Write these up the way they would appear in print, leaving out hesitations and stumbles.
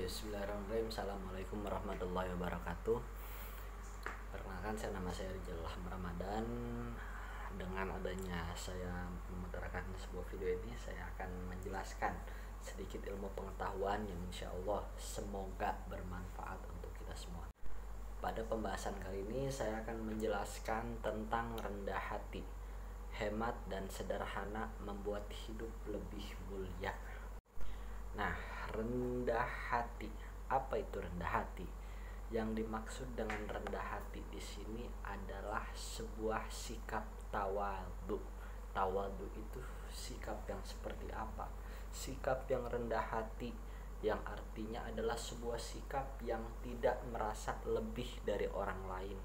Bismillahirrahmanirrahim. Assalamualaikum warahmatullahi wabarakatuh. Perkenalkan, nama saya Rizal Ramadan. Dengan adanya saya mengutarakan sebuah video ini, saya akan menjelaskan sedikit ilmu pengetahuan yang insya Allah semoga bermanfaat untuk kita semua. Pada pembahasan kali ini saya akan menjelaskan tentang rendah hati. Hemat dan sederhana membuat hidup lebih mulia. Nah, rendah hati. Apa itu rendah hati? Yang dimaksud dengan rendah hati di sini adalah sebuah sikap tawadhu. Tawadhu itu sikap yang seperti apa? Sikap yang rendah hati yang artinya adalah sebuah sikap yang tidak merasa lebih dari orang lain.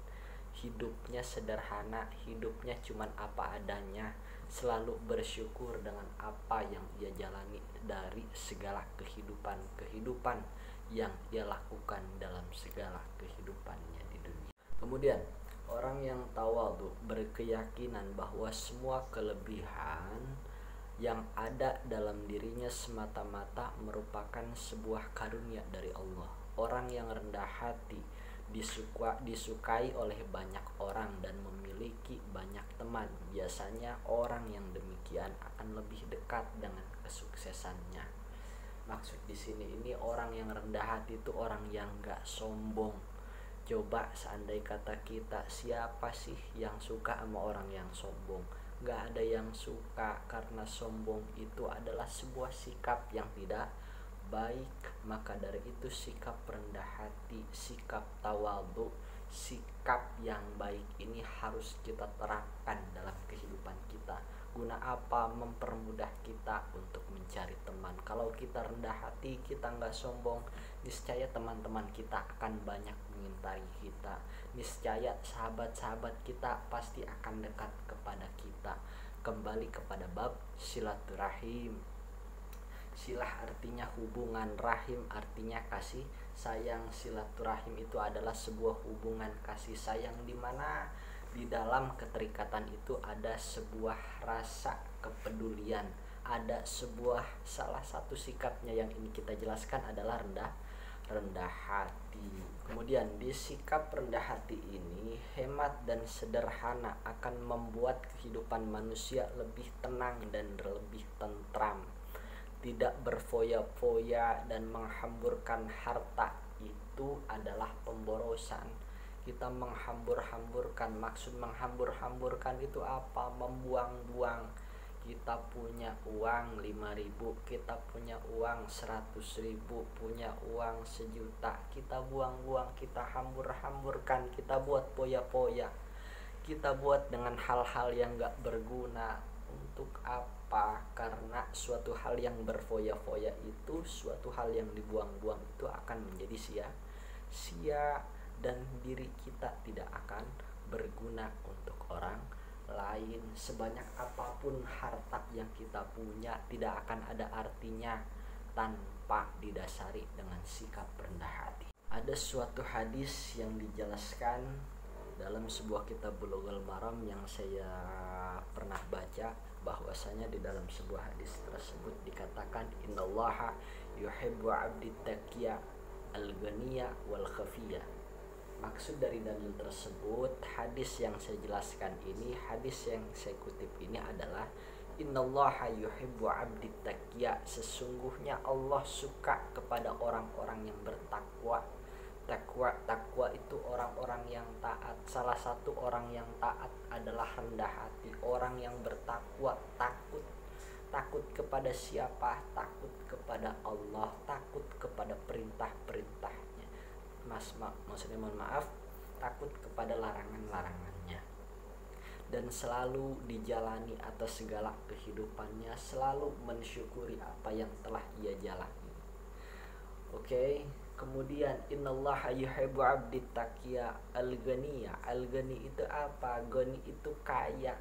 Hidupnya sederhana, hidupnya cuman apa adanya, selalu bersyukur dengan apa yang ia jalani dari segala kehidupan yang ia lakukan dalam segala kehidupannya di dunia. Kemudian, orang yang tawadhu berkeyakinan bahwa semua kelebihan yang ada dalam dirinya semata-mata merupakan sebuah karunia dari Allah. Orang yang rendah hati disukai oleh banyak orang dan memiliki banyak teman. Biasanya orang yang demikian akan lebih dekat dengan kesuksesannya. Maksud di sini ini orang yang rendah hati itu orang yang gak sombong. Coba seandai kata kita, siapa sih yang suka sama orang yang sombong? Gak ada yang suka, karena sombong itu adalah sebuah sikap yang tidak baik. Maka dari itu sikap rendah hati, sikap tawadhu, sikap yang baik ini harus kita terapkan dalam kehidupan kita. Guna apa? Mempermudah kita untuk mencari teman. Kalau kita rendah hati, kita nggak sombong, niscaya teman-teman kita akan banyak mengintai kita. Niscaya sahabat-sahabat kita pasti akan dekat kepada kita. Kembali kepada bab silaturahim. Silah artinya hubungan, rahim artinya kasih sayang. Silaturahim itu adalah sebuah hubungan kasih sayang di mana di dalam keterikatan itu ada sebuah rasa kepedulian, ada sebuah salah satu sikapnya yang ini kita jelaskan adalah rendah hati. Kemudian di sikap rendah hati ini, hemat dan sederhana akan membuat kehidupan manusia lebih tenang dan lebih tentram. Tidak berfoya-foya dan menghamburkan harta itu adalah pemborosan. Kita menghambur-hamburkan, maksud menghambur-hamburkan itu apa? Membuang-buang. Kita punya uang 5.000, kita punya uang 100.000, punya uang 1.000.000, kita buang-buang, kita hambur-hamburkan, kita buat poya-poya, kita buat dengan hal-hal yang gak berguna. Untuk apa? Karena suatu hal yang berfoya-foya itu, suatu hal yang dibuang-buang itu akan menjadi sia-sia, dan diri kita tidak akan berguna untuk orang lain. Sebanyak apapun harta yang kita punya tidak akan ada artinya tanpa didasari dengan sikap rendah hati. Ada suatu hadis yang dijelaskan dalam sebuah kitab Bulughul Maram yang saya pernah baca, bahwasanya di dalam sebuah hadis tersebut dikatakan innallaha yuhibbu 'abdi taqiyya al-ghaniya wal khafiyya. Maksud dari dalil tersebut, hadis yang saya jelaskan ini, hadis yang saya kutip ini adalah innallaha yuhibbu 'abdi taqiyya, sesungguhnya Allah suka kepada orang-orang yang bertakwa. Takwa itu orang-orang yang taat. Salah satu orang yang taat adalah rendah hati. Orang yang bertakwa takut kepada siapa? Takut kepada Allah, takut kepada perintah-perintahnya. Maksudnya mohon maaf, takut kepada larangan-larangannya. Dan selalu dijalani atas segala kehidupannya, selalu mensyukuri apa yang telah ia jalani. Oke. Kemudian innallaha yuhibbu 'abdi taqiyya al-ghaniya. Al-ghani itu apa? Ghani itu kaya.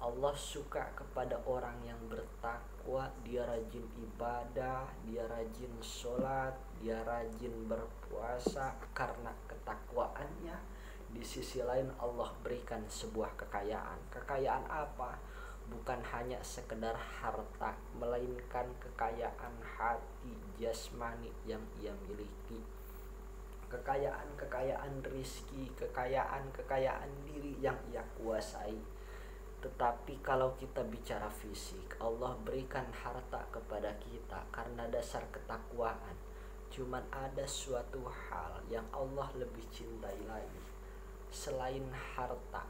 Allah suka kepada orang yang bertakwa, dia rajin ibadah, dia rajin sholat, dia rajin berpuasa. Karena ketakwaannya, di sisi lain Allah berikan sebuah kekayaan. Kekayaan apa? bukan hanya sekedar harta, melainkan kekayaan hati jasmani yang ia miliki, kekayaan rizki, kekayaan diri yang ia kuasai. Tetapi kalau kita bicara fisik, Allah berikan harta kepada kita karena dasar ketakwaan. Cuman ada suatu hal yang Allah lebih cintai lagi selain harta,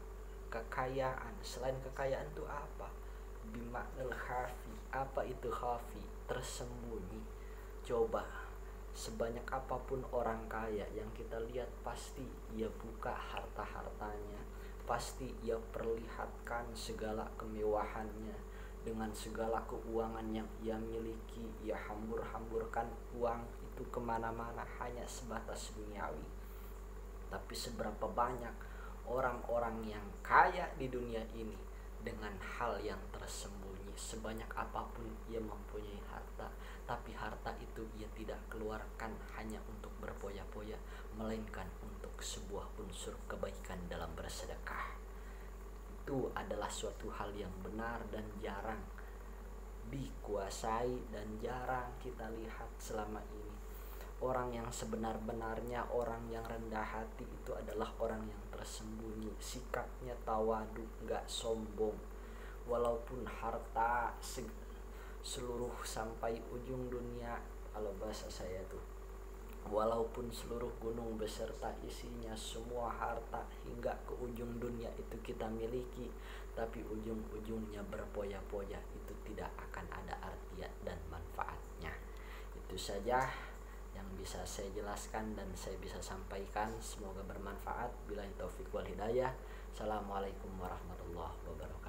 kekayaan. Selain kekayaan itu apa? Bimaknal khafi. Apa itu khafi? Tersembunyi. Coba, sebanyak apapun orang kaya yang kita lihat, pasti ia buka harta-hartanya, pasti ia perlihatkan segala kemewahannya, dengan segala keuangan yang ia miliki. Ia hambur-hamburkan uang itu kemana-mana hanya sebatas duniawi. Tapi seberapa banyak orang-orang yang kaya di dunia ini dengan hal yang tersembunyi. Sebanyak apapun ia mempunyai harta, tapi harta itu ia tidak keluarkan hanya untuk berpoya-poya, melainkan untuk sebuah unsur kebaikan dalam bersedekah. Itu adalah suatu hal yang benar dan jarang dikuasai dan jarang kita lihat selama ini. Orang yang sebenar-benarnya, orang yang rendah hati itu adalah orang yang tersembunyi, sikapnya tawadu, gak sombong. Walaupun harta seluruh sampai ujung dunia, kalau bahasa saya tuh, walaupun seluruh gunung beserta isinya, semua harta hingga ke ujung dunia itu kita miliki, tapi ujung-ujungnya berpoya-poya, itu tidak akan ada arti dan manfaatnya. Itu saja yang bisa saya jelaskan dan saya bisa sampaikan. Semoga bermanfaat. Billahi taufiq wal hidayah. Assalamualaikum warahmatullahi wabarakatuh.